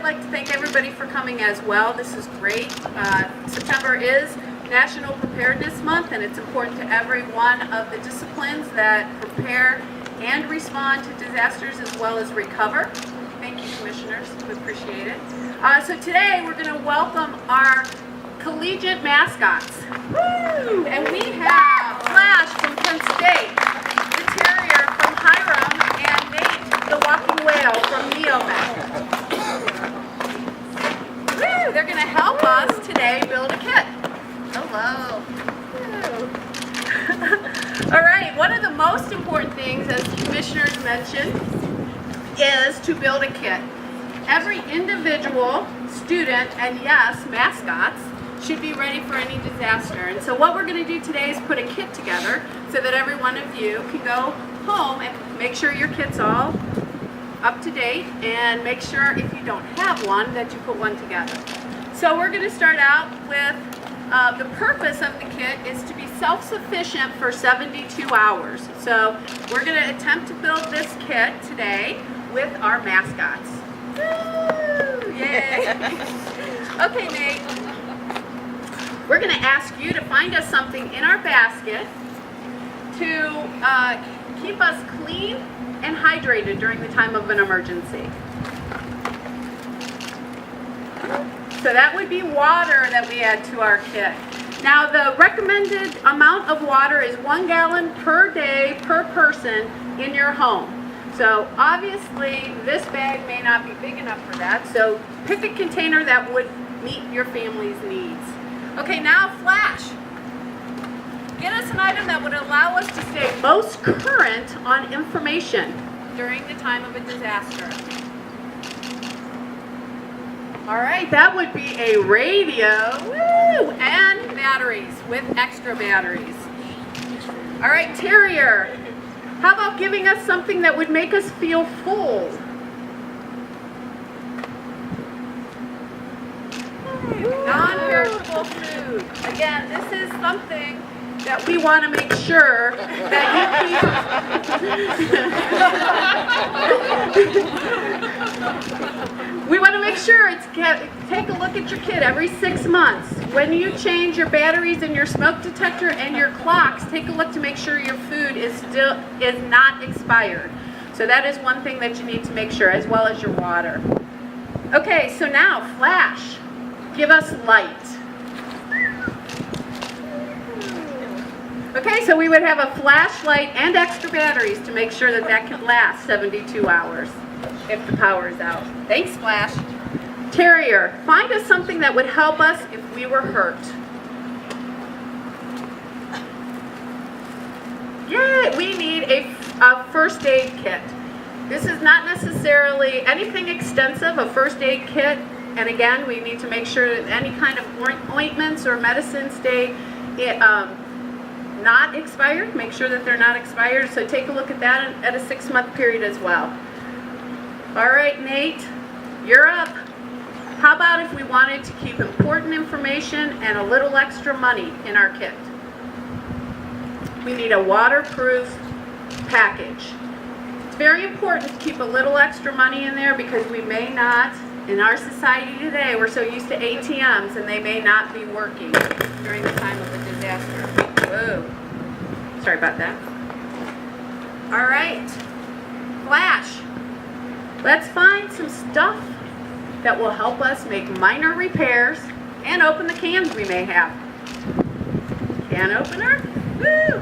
like to thank everybody for coming as well. This is great. September is National Preparedness Month, and it's important to every one of the disciplines that prepare and respond to disasters as well as recover. Thank you, Commissioners. We appreciate it. So today we're going to welcome our Collegiate Mascots. Woo! And we have Flash from Penn State, the Terrier from Hiram, and Nate, the Walking Whale from NEOMED. Woo! They're going to help us today build a kit. Hello. All right, one of the most important things, as commissioners mentioned, is to build a kit. Every individual, student, and yes, mascots, should be ready for any disaster. And so what we're going to do today is put a kit together so that every one of you can go home and make sure your kit's all up to date, and make sure if you don't have one that you put one together. So we're going to start out with the purpose of the kit is to be self-sufficient for 72 hours. So we're going to attempt to build this kit today with our mascots. Woo! Yay! Okay, Nate. We're going to ask you to find us something in our basket to keep us clean and hydrated during the time of an emergency. So that would be water that we add to our kit. Now the recommended amount of water is 1 gallon per day per person in your home. So obviously this bag may not be big enough for that, so pick a container that would meet your family's needs. Okay, now Flash. Get us an item that would allow us to stay most current on information during the time of a disaster. All right, that would be a radio, woo, and batteries with extra batteries. All right, Terrier, how about giving us something that would make us feel full? Non-perishable food. Again, this is something that we want to make sure that you keep. We want to make sure it's take a look at your kit every 6 months. When you change your batteries in your smoke detector and your clocks, take a look to make sure your food is not expired. So that is one thing that you need to make sure, as well as your water. Okay, so now Flash, give us light. Okay, so we would have a flashlight and extra batteries to make sure that that can last 72 hours if the power is out. Thanks, Flash. Terrier, find us something that would help us if we were hurt. Yeah, we need a first aid kit. This is not necessarily anything extensive, a first aid kit. And again, we need to make sure that any kind of ointments or medicines stay not expired. Make sure that they're not expired. So take a look at that at a 6-month period as well. All right, Nate, you're up. How about if we wanted to keep important information and a little extra money in our kit? We need a waterproof package. It's very important to keep a little extra money in there because we may not, in our society today, we're so used to ATMs and they may not be working during the time of a disaster. Whoa. Sorry about that. All right. Flash. Let's find some stuff that will help us make minor repairs and open the cans we may have. Can opener. Woo!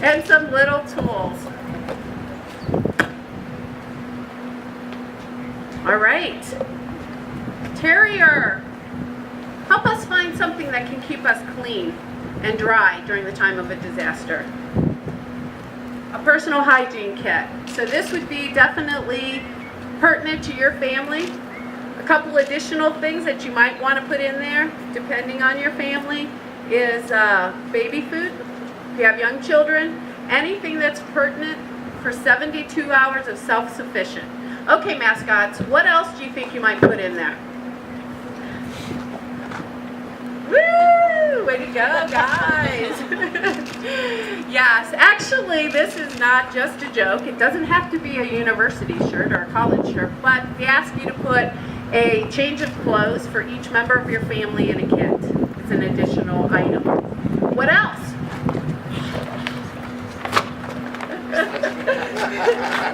And some little tools. All right. Terrier, help us find something that can keep us clean and dry during the time of a disaster. A personal hygiene kit. So this would be definitely pertinent to your family. A couple additional things that you might want to put in there, depending on your family, is baby food. If you have young children, anything that's pertinent for 72 hours of self-sufficient. Okay, mascots, what else do you think you might put in there? Woo! Woo! Way to go, guys. Yes, actually, this is not just a joke. It doesn't have to be a university shirt or a college shirt, but we ask you to put a change of clothes for each member of your family in a kit. It's an additional item. What else?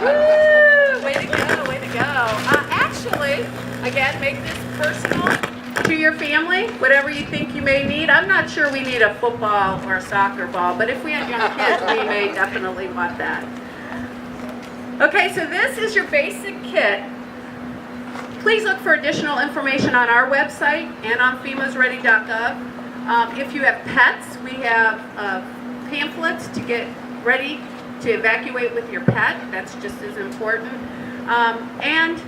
Woo! Way to go, way to go. Actually, again, make this personal to your family, whatever you think you may need. I'm not sure we need a football or a soccer ball, but if we have young kids, we may definitely want that. Okay, so this is your basic kit. Please look for additional information on our website and on FEMAsReady.gov. If you have pets, we have pamphlets to get ready to evacuate with your pet. That's just as important. And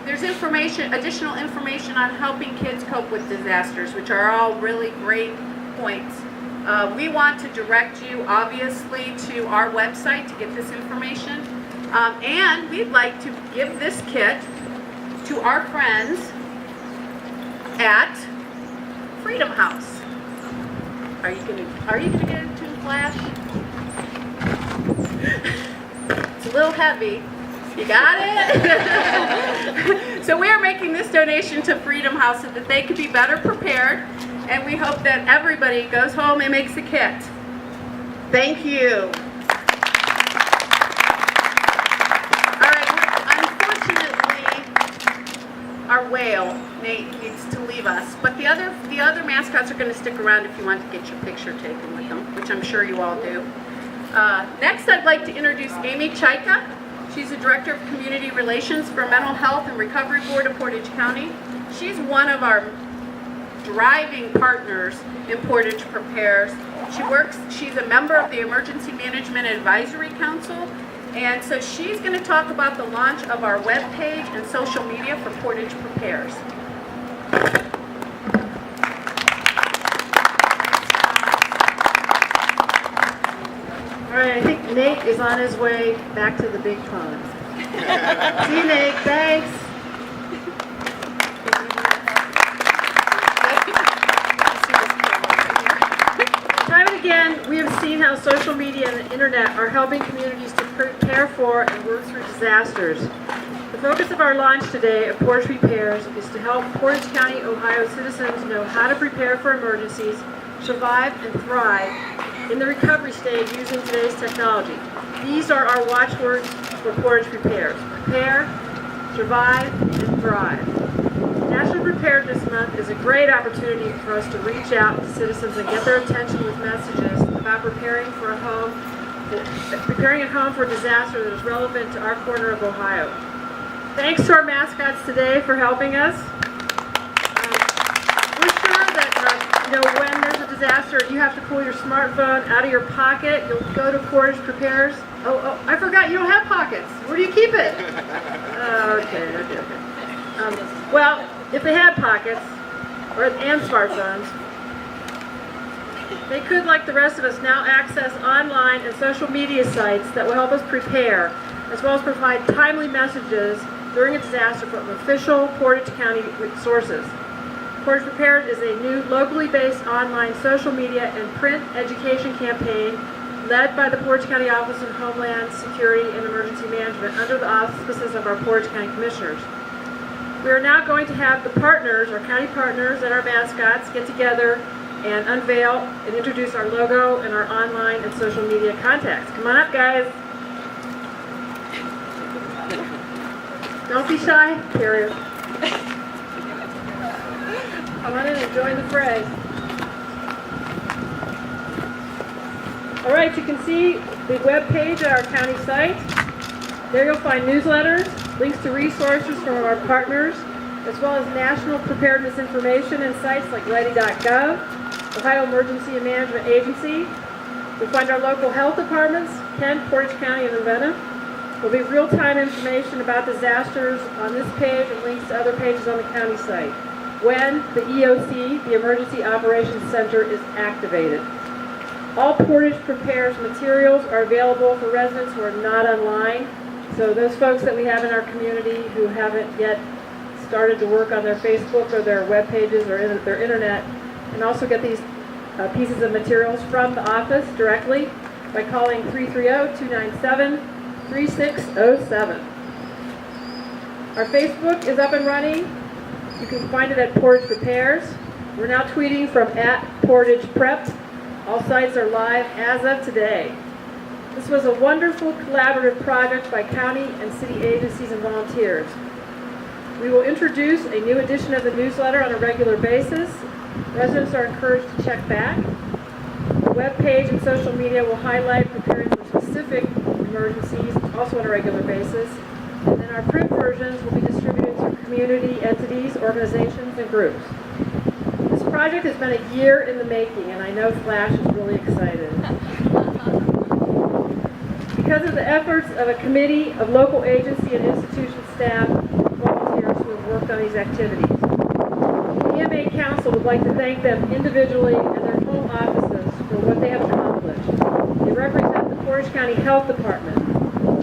there's additional information on helping kids cope with disasters, which are all really great points. We want to direct you, obviously, to our website to get this information. And we'd like to give this kit to our friends at Freedom House. Are you gonna get it to the flash? It's a little heavy. You got it? So we are making this donation to Freedom House so that they could be better prepared, and we hope that everybody goes home and makes a kit. Thank you. All right, unfortunately, our whale, Nate, needs to leave us, but the other mascots are going to stick around if you want to get your picture taken with them, which I'm sure you all do. Next, I'd like to introduce Amy Chaika. She's the Director of Community Relations for Mental Health and Recovery Board of Portage County. She's one of our driving partners in Portage Prepares. She's a member of the Emergency Management Advisory Council, and so she's going to talk about the launch of our webpage and social media for Portage Prepares. All right, I think Nate is on his way back to the big pond. See you, Nate. Thanks. Time and again, we have seen how social media and the internet are helping communities to prepare for and work through disasters. The focus of our launch today at Portage Prepares is to help Portage County, Ohio citizens know how to prepare for emergencies, survive and thrive in the recovery stage using today's technology. These are our watchwords for Portage Prepares: prepare, survive, and thrive. National Preparedness Month is a great opportunity for us to reach out to citizens and get their attention with messages about preparing at home for a disaster that is relevant to our corner of Ohio. Thanks to our mascots today for helping us. We're sure that when there's a disaster, you have to pull your smartphone out of your pocket. You'll go to Portage Prepares. Oh, I forgot you don't have pockets. Where do you keep it? Okay. Well, if they had pockets and smartphones, they could, like the rest of us, now access online and social media sites that will help us prepare, as well as provide timely messages during a disaster from official Portage County sources. Portage Prepared is a new locally based online social media and print education campaign led by the Portage County Office of Homeland Security and Emergency Management under the auspices of our Portage County Commissioners. We are now going to have the partners, our county partners and our mascots, get together and unveil and introduce our logo and our online and social media contacts. Come on up, guys. Don't be shy, Carrier. Come on in and join the fray. All right, you can see the web page at our county site. There you'll find newsletters, links to resources from our partners, as well as national preparedness information and sites like ready.gov, Ohio Emergency Management Agency. You'll find our local health departments, Kent, Portage County, and Ravenna. There'll be real-time information about disasters on this page and links to other pages on the county site when the EOC, the Emergency Operations Center, is activated. All Portage Prepares materials are available for residents who are not online. So those folks that we have in our community who haven't yet started to work on their Facebook or their web pages or their internet, and also get these pieces of materials from the office directly by calling 330-297-3607. Our Facebook is up and running. You can find it at Portage Prepares. We're now tweeting from @Portage Prep. All sites are live as of today. This was a wonderful collaborative project by county and city agencies and volunteers. We will introduce a new edition of the newsletter on a regular basis. Residents are encouraged to check back. The web page and social media will highlight preparing for specific emergencies, also on a regular basis. And then our print versions will be distributed to community entities, organizations, and groups. This project has been a year in the making, and I know Flash is really excited. Because of the efforts of a committee of local agency and institution staff and volunteers who have worked on these activities. The EMA Council would like to thank them individually and their home offices for what they have accomplished. They represent the Portage County Health Department,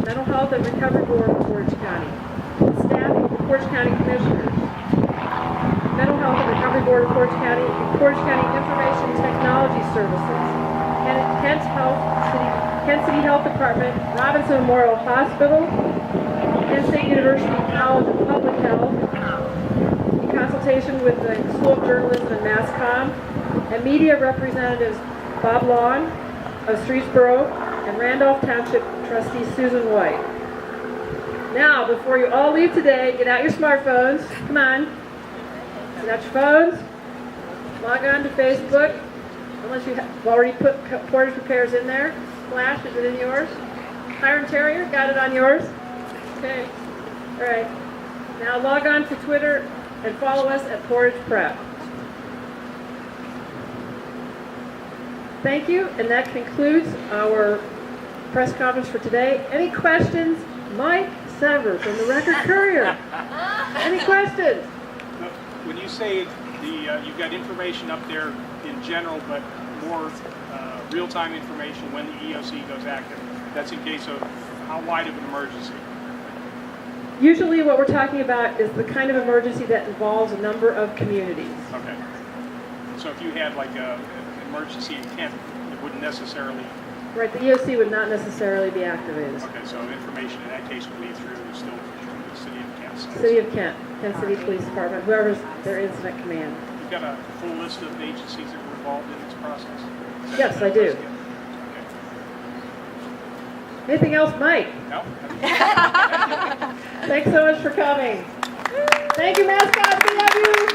Mental Health and Recovery Board of Portage County, the staff of the Portage County Commissioners, Mental Health and Recovery Board of Portage County, and Portage County Information Technology Services, Kent City Health Department, Robinson Memorial Hospital, Kent State University College of Public Health, in consultation with the School of Journalism and Mascots, and media representatives Bob Long of Streetsboro and Randolph Township trustee Susan White. Now, before you all leave today, get out your smartphones. Come on. Get out your phones. Log on to Facebook. Unless you have already put Portage Prepares in there. Flash, is it in yours? Hiram Terrier, got it on yours? Okay. All right. Now log on to Twitter and follow us at Portage Prep. Thank you, and that concludes our press conference for today. Any questions? Mike Sever from the Record Courier. Any questions? When you say you've got information up there in general, but more real-time information when the EOC goes active, that's in case of how wide of an emergency? Usually what we're talking about is the kind of emergency that involves a number of communities. Okay. So if you had like an emergency in Kent, it wouldn't necessarily... Right, the EOC would not necessarily be activated. Okay, so information in that case would be through still the City of Kent. City of Kent, Kent City Police Department, whoever's their incident command. You've got a full list of agencies that were involved in this process? Yes, I do. Okay. Anything else, Mike? No? Thanks so much for coming. Thank you, Mascots. We love you.